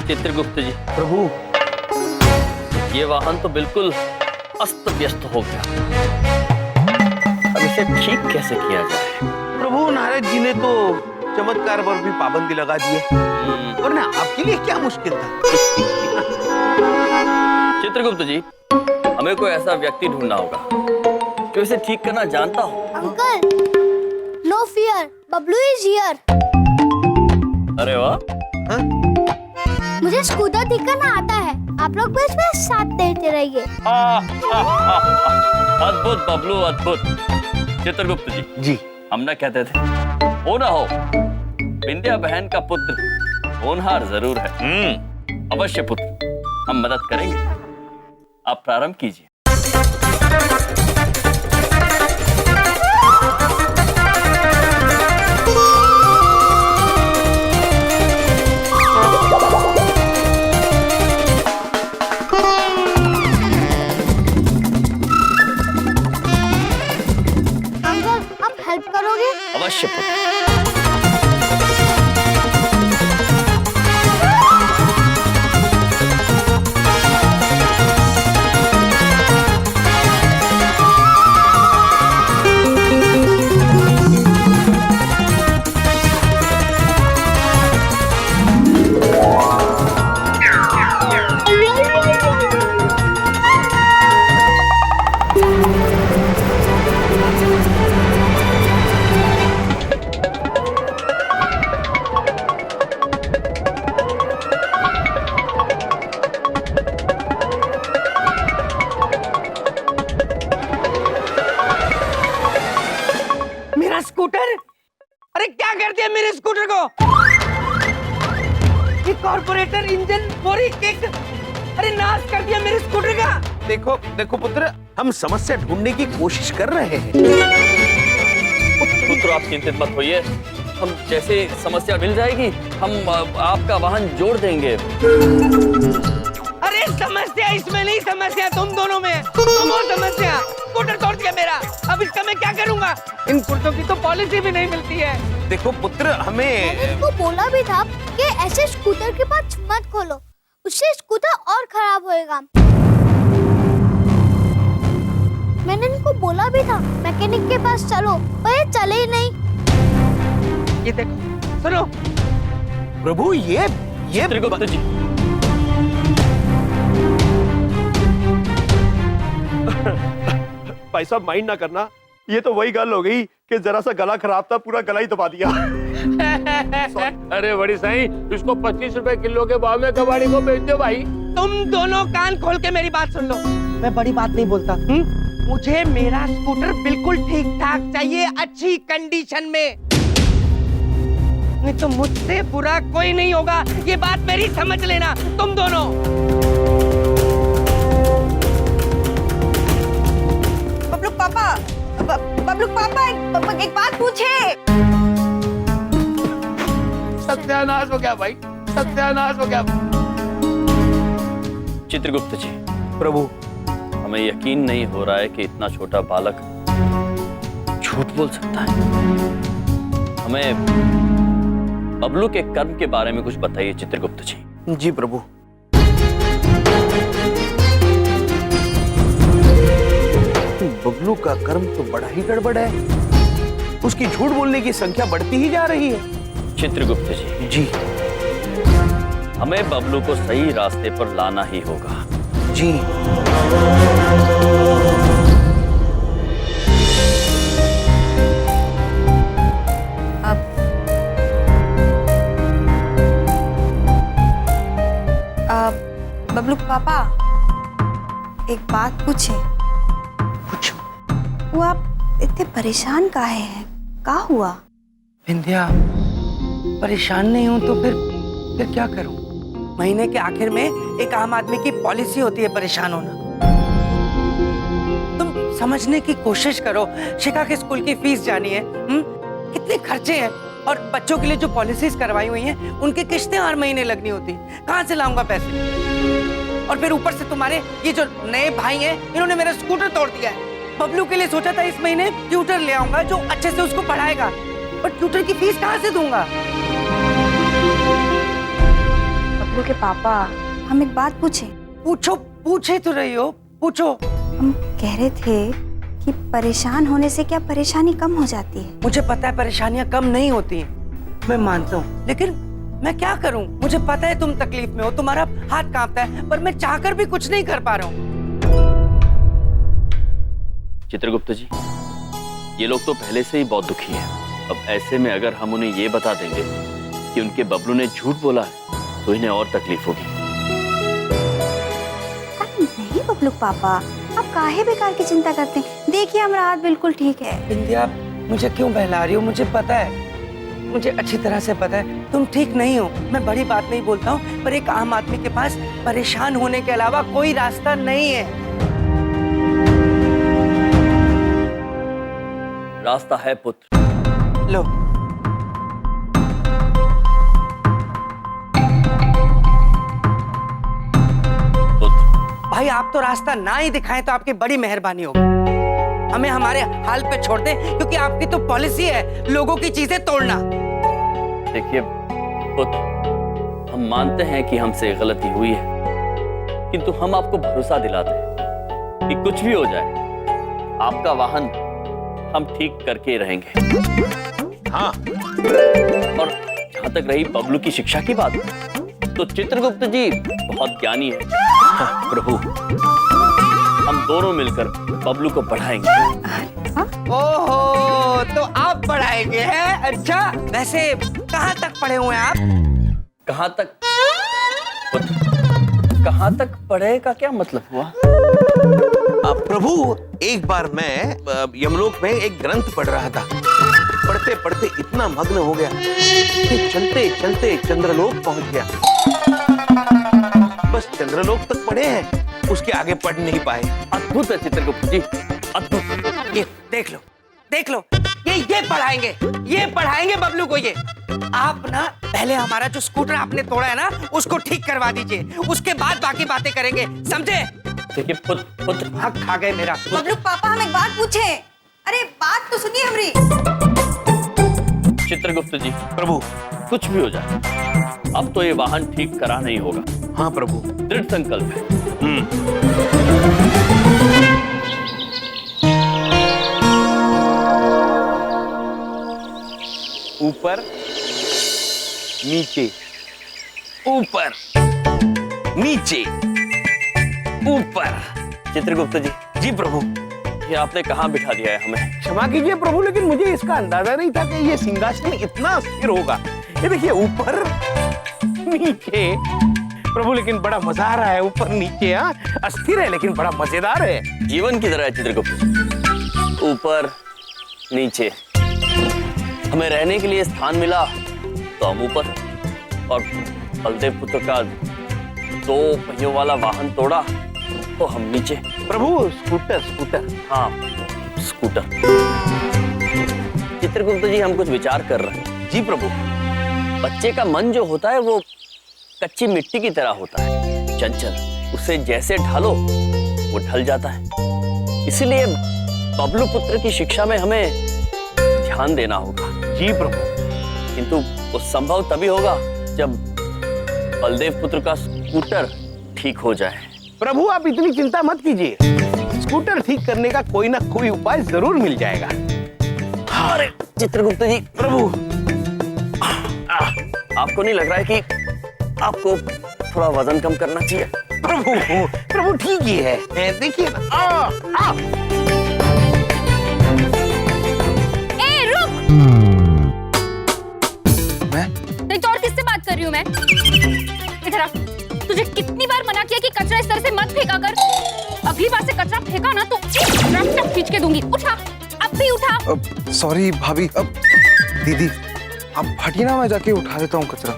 चित्रगुप्त जी, प्रभु, ये वाहन तो बिल्कुल अस्त व्यस्त हो गया। अब इसे ठीक कैसे किया जाए? प्रभु नारद जी ने तो चमत्कार पर भी पाबंदी लगा दी है, वरना आपके लिए क्या मुश्किल था? चित्रगुप्त जी, हमें कोई ऐसा व्यक्ति ढूंढना होगा जो इसे ठीक करना जानता हो। Uncle, no fear, Bablu is here. अरे वाह, हाँ? मुझे स्कूटर ठीक करना आता है, आप लोग बस साथ देते रहिए। अद्भुत बबलू, अद्भुत। चित्रगुप्त जी, जी, हम ना कहते थे, हो ना हो, विंध्या बहन का पुत्र होनहार जरूर है। अवश्य पुत्र, हम मदद करेंगे। आप प्रारंभ कीजिए। अंकल, आप हेल्प करोगे? अवश्य पुत्र। मेरा स्कूटर? अरे क्या कर दिया मेरे स्कूटर को? ये कॉर्पोरेटर इंजन बोरी किक, अरे नाश कर दिया मेरे स्कूटर का। देखो देखो पुत्र, हम समस्या ढूंढने की कोशिश कर रहे हैं। पुत्र, आप चिंतित मत होइए, हम जैसे समस्या मिल जाएगी, हम आपका वाहन जोड़ देंगे। अरे समस्या इसमें नहीं, समस्या तुम दोनों में है। तुम हो समस्या। स्कूटर तोड़ दिया मेरा, अब इसका मैं क्या करूंगा? इन पुर्जों की तो पॉलिसी भी नहीं मिलती है। देखो पुत्र, मैंने हमें इनको बोला भी था कि ऐसे स्कूटर के पास मत खोलो, उससे स्कूटर और खराब होएगा। मैंने इनको बोला भी था मैकेनिक के पास चलो, पर ये चले ही नहीं। ये देखो, सुनो। प्रभु, ये चित्रगुप्त जी, भाई साहब माइंड ना करना, ये तो वही गल हो गई कि जरा सा गला खराब था, पूरा गला ही दबा दिया। अरे बड़ी सही, इसको 25 रुपए किलो के भाव में कबाड़ी को बेच दो भाई। तुम दोनों कान खोल के मेरी बात सुन लो। मैं बड़ी बात नहीं बोलता। मुझे मेरा स्कूटर बिल्कुल ठीक ठाक चाहिए, अच्छी कंडीशन में। नहीं तो मुझसे बुरा कोई नहीं होगा, ये बात मेरी समझ लेना तुम दोनों। बबलू पापा, बबलू पापा, एक बात पूछे। सत्यानाश हो गया भाई, सत्यानाश हो गया। चित्रगुप्त जी, प्रभु, हमें यकीन नहीं हो रहा है कि इतना छोटा बालक झूठ बोल सकता है। हमें बबलू के कर्म के बारे में कुछ बताइए चित्रगुप्त जी। जी प्रभु। बबलू का कर्म तो बड़ा ही गड़बड़ है, उसकी झूठ बोलने की संख्या बढ़ती ही जा रही है। चित्रगुप्त जी, जी हमें बबलू को सही रास्ते पर लाना ही होगा। जी। बबलू पापा, एक बात पूछे। पूछो। वो आप इतने परेशान काहे हैं? का हुआ? विंध्या, परेशान नहीं हूं तो फिर क्या करूं? महीने के आखिर में एक आम आदमी की पॉलिसी होती है परेशान होना। तुम समझने की कोशिश करो, शिखा के स्कूल की फीस जानी है, कितने खर्चे हैं, और बच्चों के लिए जो पॉलिसीज करवाई हुई हैं उनकी किस्तें हर महीने लगनी होती। कहां से लाऊंगा पैसे? और फिर ऊपर से तुम्हारे ये जो नए भाई हैं, इन्होंने मेरा स्कूटर तोड़ दिया है। बबलू के लिए सोचा था इस महीने ट्यूटर ले आऊंगा जो अच्छे से उसको पढ़ाएगा, पर ट्यूटर की फीस कहां से दूंगा? बबलू के पापा, हम एक बात पूछें? पूछो, पूछे तो रही हो, पूछो। हम कह रहे थे कि परेशान होने से क्या परेशानी कम हो जाती है? मुझे पता है परेशानियां कम नहीं होती हैं, मैं मानता हूँ, लेकिन मैं क्या करूँ? मुझे पता है तुम तकलीफ में हो, तुम्हारा हाथ कांपता है, पर मैं चाहकर भी कुछ नहीं कर पा रहा हूँ। चित्रगुप्त जी, ये लोग तो पहले से ही बहुत दुखी हैं। अब ऐसे में अगर हम उन्हें ये बता देंगे कि उनके बबलू ने झूठ बोला है, तो इन्हें और तकलीफ होगी। अरे नहीं बबलू पापा, आप काहे बेकार की चिंता करते हैं? देखिए हमारा हाथ बिल्कुल ठीक है। बिंदी, आप मुझे क्यों बहला रही हो? मुझे पता है, मुझे अच्छी तरह से पता है तुम ठीक नहीं हो। मैं बड़ी बात नहीं बोलता हूँ, पर एक आम आदमी के पास परेशान होने के अलावा कोई रास्ता नहीं है। रास्ता है पुत्र। लो, पुत्र, भाई आप तो रास्ता ना ही दिखाएं तो आपकी बड़ी मेहरबानी होगी। हमें हमारे हाल पे छोड़ दें, क्योंकि आपकी तो पॉलिसी है लोगों की चीजें तोड़ना। देखिए पुत्र, हम मानते हैं कि हमसे गलती हुई है, किंतु हम आपको भरोसा दिलाते हैं कि कुछ भी हो जाए, आपका वाहन हम ठीक करके रहेंगे। हाँ, और जहां तक रही बबलू की शिक्षा की बात, तो चित्रगुप्त जी बहुत ज्ञानी है। हाँ, प्रभु, हम दोनों मिलकर बबलू को पढ़ाएंगे। ओहो, तो आप पढ़ाएंगे हैं? अच्छा, वैसे कहाँ तक पढ़े हुए हैं आप? कहाँ तक? कहाँ तक पढ़े का क्या मतलब हुआ? प्रभु, एक बार मैं यमलोक में एक ग्रंथ पढ़ रहा था। पढ़ते पढ़ते इतना मग्न हो गया कि चलते चलते चंद्रलोक पहुंच गया। बस चंद्रलोक तक पढ़े हैं, उसके आगे पढ़ नहीं पाए। अद्भुत है चित्रगुप्त जी, अद्भुत। ये देख लो, देख लो, ये पढ़ाएंगे बबलू को। ये आप ना पहले हमारा जो स्कूटर आपने तोड़ा है ना, उसको ठीक करवा दीजिए, उसके बाद बाकी बातें करेंगे, समझे? देखिए पुत्र, हक खा गए मेरा। बबलू पापा, हम एक बात पूछें? अरे बात तो सुनिए हमारी। चित्रगुप्त जी, प्रभु, कुछ भी हो जाए, अब तो ये वाहन ठीक करा नहीं होगा। हाँ प्रभु, दृढ़ संकल्प है। ऊपर नीचे, ऊपर नीचे, ऊपर। चित्रगुप्त जी, जी प्रभु। ये आपने कहाँ बिठा दिया है हमें? क्षमा कीजिए प्रभु, लेकिन मुझे इसका अंदाजा नहीं था कि ये सिंहासन इतना स्थिर होगा। ये देखिए, ऊपर नीचे। प्रभु, लेकिन बड़ा मजा आ रहा है। ऊपर नीचे, हाँ, अस्थिर है लेकिन बड़ा मजेदार है। जीवन की तरह है चित्रगुप्त। ऊपर नीचे, हमें रहने के लिए स्थान मिला तो हम ऊपर, और बलदेव पुत्र का 2 पहियों वाला वाहन तोड़ा तो हम नीचे। प्रभु, स्कूटर। हाँ, स्कूटर। चित्रगुप्त जी, हम कुछ विचार कर रहे हैं। जी प्रभु। बच्चे का मन जो होता है वो कच्ची मिट्टी की तरह होता है, चंचल। उसे जैसे ढालो वो ढल जाता है। इसीलिए बबलू पुत्र की शिक्षा में हमें ध्यान देना होगा। जी प्रभु। किंतु वो संभव तभी होगा जब बलदेव पुत्र का स्कूटर ठीक हो जाए। प्रभु, आप इतनी चिंता मत कीजिए, स्कूटर ठीक करने का कोई ना कोई उपाय जरूर मिल जाएगा। अरे चित्रगुप्त जी, प्रभु, आपको नहीं लग रहा है कि आपको थोड़ा वजन कम करना चाहिए? प्रभु ठीक ही है, देखिए ना। ए रुक! मैं? नहीं तो और किससे बात कर रही हूँ मैं? इधर आ। तुझे कितनी बार मना किया कि कचरा इस तरह से मत फेंका कर? अगली बार से कचरा फेंका ना तो रफ खींच के दूंगी। उठा, अब भी उठा। सॉरी भाभी। अब दीदी आप हटिए ना, मैं जाके उठा देता हूँ कचरा।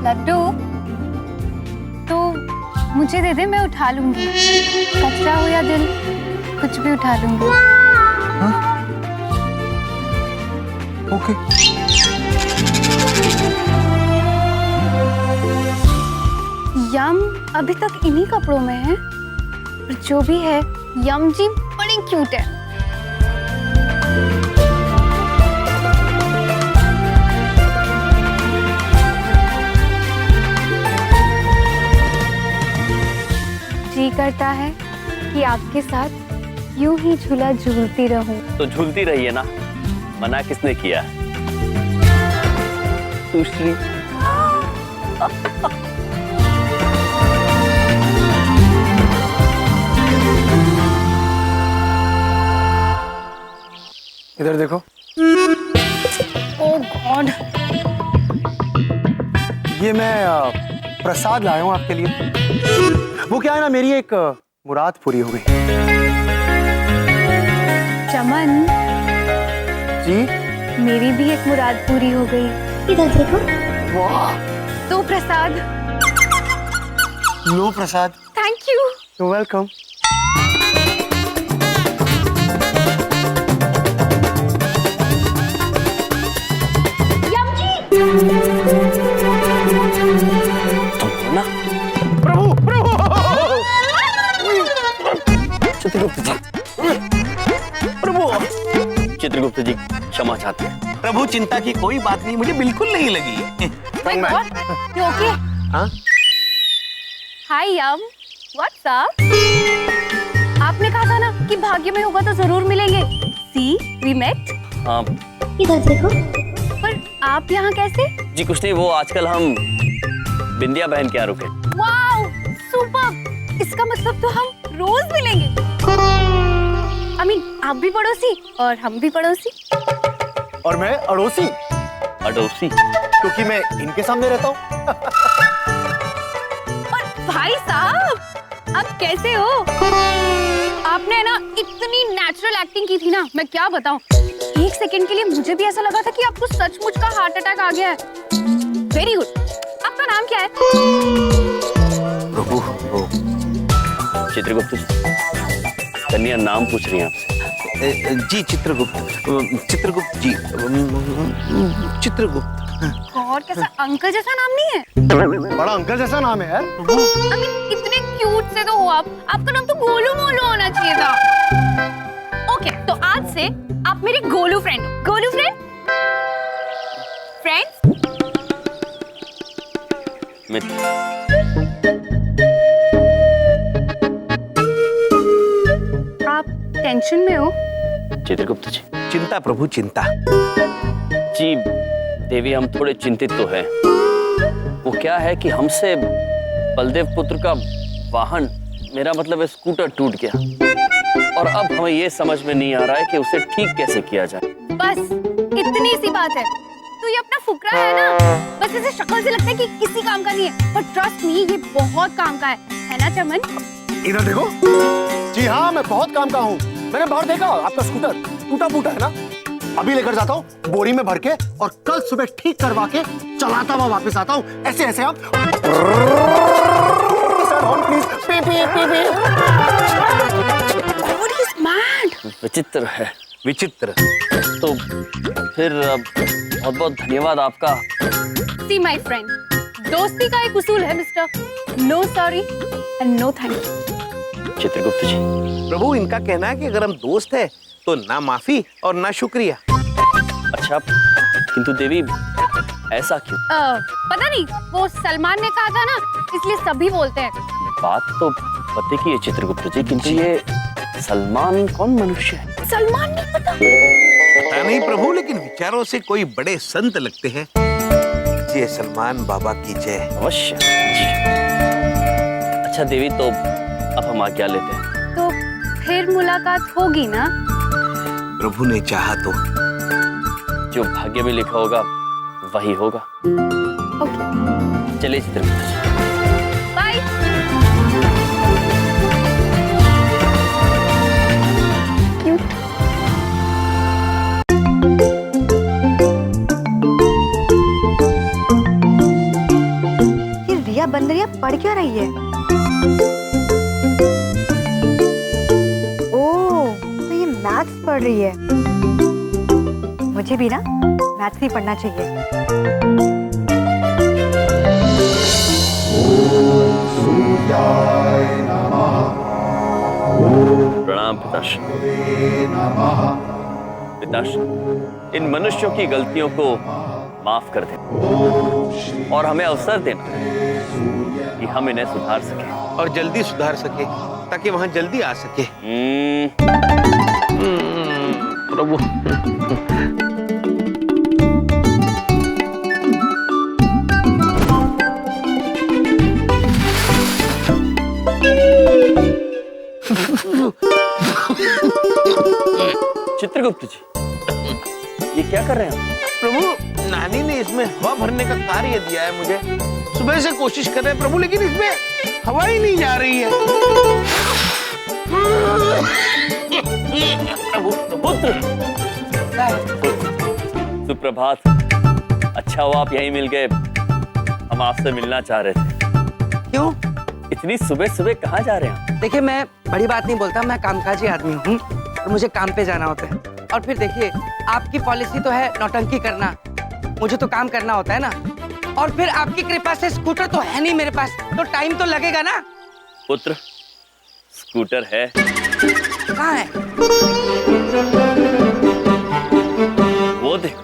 लड्डू, तो मुझे दे दे, मैं उठा लूंगी। कचरा हो या दिल, कुछ भी उठा लूंगी। ओके। यम अभी तक इन्हीं कपड़ों में है। पर जो भी है, यम जी बड़ी क्यूट है। जी करता है कि आपके साथ यूं ही झूला झूलती रहूं। तो झूलती रही है ना, मना किसने किया है? सुश्री। इधर देखो। ओह गॉड। ये मैं प्रसाद लाया हूँ आपके लिए। वो क्या है ना, मेरी एक मुराद पूरी हो गई। चमन, जी मेरी भी एक मुराद पूरी हो गई। इधर देखो। वाह, तो प्रसाद। लो प्रसाद। Thank you. You welcome. ना प्रभु प्रभु। चित्रगुप्त जी, प्रभु चित्रगुप्त जी क्षमा चाहते हैं। प्रभु, चिंता की कोई बात नहीं, मुझे बिल्कुल नहीं लगी। My God, you okay? हाँ? हाय यम, व्हाट्स अप? आपने कहा था ना कि भाग्य में होगा तो जरूर मिलेंगे। सी वी मेट। हाँ इधर देखो। पर आप यहाँ कैसे? जी कुछ नहीं, वो आजकल हम बिंदिया बहन के यहाँ रुके। Wow, super. इसका मतलब तो हम रोज मिलेंगे। I mean, आप भी पड़ोसी और हम भी पड़ोसी। और मैं अड़ोसी, अड़ोसी? क्योंकि मैं इनके सामने रहता हूँ। और भाई साहब, आप कैसे हो? आपने ना इतनी नेचुरल एक्टिंग की थी ना, मैं क्या बताऊं। एक सेकंड के लिए मुझे भी ऐसा लगा था कि आपको सचमुच का हार्ट अटैक आ गया है। Very good. आपका नाम क्या है? प्रभु, वो चित्रगुप्त जी, कन्या नाम पूछ रही हैं आपसे। जी चित्रगुप्त। चित्रगुप्त जी। चित्रगुप्त। और कैसा अंकल जैसा नाम नहीं है? बड़ा अंकल जैसा नाम है यार। I mean, इतने क्यूट से तो हो आप। आपका नाम तो गोलू मोलू होना चाहिए था। ओके, तो आज से आप मेरे गोलू फ्रेंड हो। गोलू फ्रेंड? फ्रेंड्स? आप टेंशन में हो? चित्रगुप्त जी। चिंता प्रभु, चिंता। जी देवी, हम थोड़े चिंतित तो हैं। वो क्या है कि हमसे बलदेव पुत्र का वाहन, मेरा मतलब है स्कूटर, टूट गया और अब हमें ये समझ में नहीं आ रहा है कि उसे ठीक कैसे किया जाए। बस इतनी सी बात है। तो ये अपना फुकरा है ना, बस इसे शक्ल से लगता है कि किसी काम का नहीं है, पर ट्रस्ट मी, ये बहुत काम का है ना चमन? इधर देखो। जी हाँ, मैं बहुत काम का हूँ। मैंने बाहर देखा, आपका स्कूटर टूटा फूटा है ना। अभी लेकर जाता हूँ बोरी में भर के और कल सुबह ठीक करवा के चलाता हुआ वापस आता हूँ। ऐसे ऐसे आप विचित्र है। विचित्र। तो फिर बहुत बहुत धन्यवाद आपका। सी माय फ्रेंड, दोस्ती का एक उसूल है mister, no sorry and no thank you. Chitragupta ji, प्रभु, इनका कहना है कि अगर हम दोस्त हैं तो ना माफी और ना शुक्रिया। अच्छा किंतु देवी ऐसा क्यों? पता नहीं, वो सलमान ने कहा था ना, इसलिए सभी बोलते हैं। बात तो पते की है चित्रगुप्त जी, किंतु ये सलमान कौन मनुष्य है? सलमान नहीं पता? पता नहीं प्रभु, लेकिन विचारों से कोई बड़े संत लगते हैं। जय सलमान बाबा की जय। अवश्य जी। अच्छा देवी, तो अब हम आज्ञा लेते हैं। तो फिर मुलाकात होगी ना? प्रभु ने चाहा तो। जो भाग्य में लिखा होगा वही होगा। ओके, चलिए चित्रगुप्त जी। बाय। ये रिया बंदरिया पढ़ क्यों रही है? ओह, तो ये मैथ्स पढ़ रही है। मुझे भी ना मैथ्स ही पढ़ना चाहिए। प्रणाम पिताश्री। पिताश्री, इन मनुष्यों की गलतियों को माफ कर देना और हमें अवसर देना कि हम इन्हें सुधार सकें और जल्दी सुधार सके ताकि वहां जल्दी आ सके। प्रभु चित्रगुप्त जी, ये क्या कर रहे हैं आप? प्रभु, नानी ने इसमें हवा भरने का कार्य दिया है मुझे। सुबह से कोशिश कर रहे हैं प्रभु, लेकिन इसमें हवा ही नहीं जा रही है। पुत्र, सुप्रभात। अच्छा हुआ आप यहीं मिल गए, हम आपसे मिलना चाह रहे थे। क्यों? इतनी सुबह सुबह कहाँ जा रहे हैं? देखिए, मैं बड़ी बात नहीं बोलता, मैं कामकाजी आदमी हूँ और मुझे काम पे जाना होता है। और फिर देखिए, आपकी पॉलिसी तो है नौटंकी करना, मुझे तो काम करना होता है ना। और फिर आपकी कृपा से स्कूटर तो है नहीं मेरे पास, तो टाइम तो लगेगा ना। पुत्र, स्कूटर है। कहाँ है? वो देखो।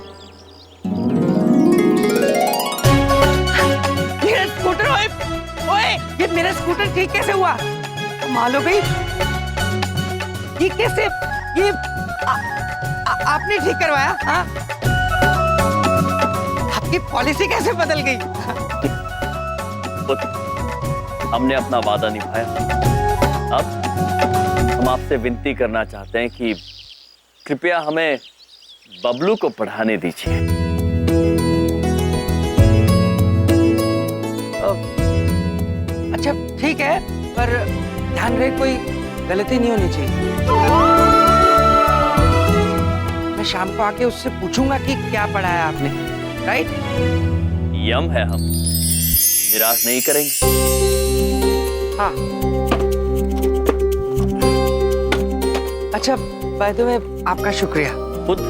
मेरा स्कूटर, ओए, ये मेरा स्कूटर ठीक कैसे हुआ? कमाल हो गई। ये कैसे, ये आपने ठीक करवाया? हाँ? आपकी पॉलिसी कैसे बदल गई? पुत्र, हमने अपना वादा निभाया। अब हम आपसे विनती करना चाहते हैं कि कृपया हमें बबलू को पढ़ाने दीजिए। अच्छा ठीक है, पर ध्यान रहे कोई गलती नहीं होनी चाहिए। मैं शाम को आके उससे पूछूंगा कि क्या पढ़ाया आपने, राइट? यम है, हम निराश नहीं करेंगे। हाँ। अच्छा, बाय द वे, आपका शुक्रिया। पुत्र,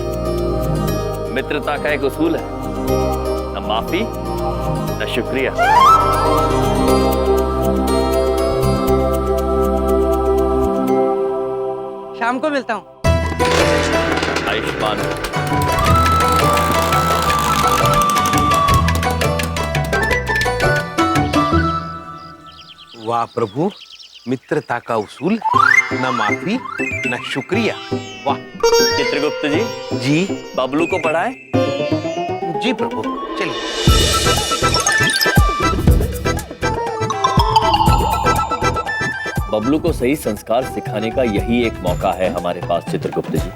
मित्रता का एक उसूल है, न माफी न शुक्रिया। शाम को मिलता हूँ। आयुष्मान। वाह प्रभु, मित्रता का उसूल, न माफी न शुक्रिया। वाह। चित्रगुप्त जी, जी बबलू को पढ़ाएं? जी प्रभु, चलिए। बबलू को सही संस्कार सिखाने का यही एक मौका है हमारे पास चित्रगुप्त जी,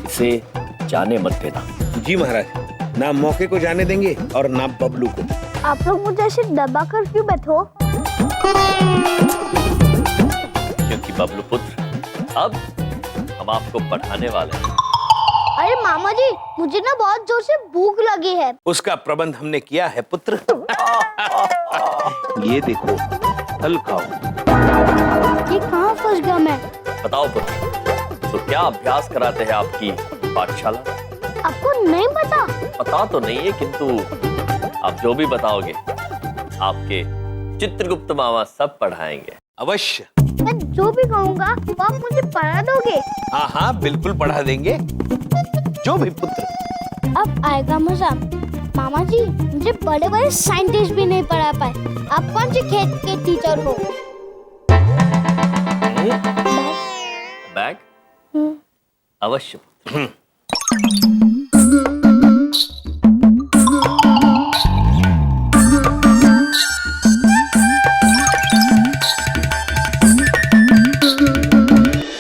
इसे जाने मत देना। जी महाराज, ना मौके को जाने देंगे और ना बबलू को। आप लोग मुझे ऐसे दबा कर क्यों बैठो? क्योंकि बबलू पुत्र, अब हम आपको पढ़ाने वाले हैं। अरे मामा जी, मुझे ना बहुत जोर से भूख लगी है। उसका प्रबंध हमने किया है पुत्र। ये देखो, फल खाओ। ये कहाँ फंस गया मैं? बताओ पुत्र, तो क्या अभ्यास कराते हैं आपकी पाठशाला? आपको नहीं पता? पता तो नहीं है, किंतु आप जो भी बताओगे आपके चित्रगुप्त मामा सब पढ़ाएंगे। अवश्य। मैं जो भी कहूँगा वो आप मुझे पढ़ा दोगे? हाँ हाँ, बिल्कुल पढ़ा देंगे, जो भी पुत्र। अब आएगा मजा। मामा जी, मुझे बड़े बड़े साइंटिस्ट भी नहीं पढ़ा पाए, आप कौन से खेत के टीचर हो? बैग? अवश्य पुत्र।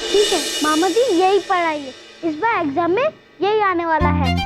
ठीक है मामा जी, यही पढ़ाइए, इस बार एग्जाम में यही आने वाला है।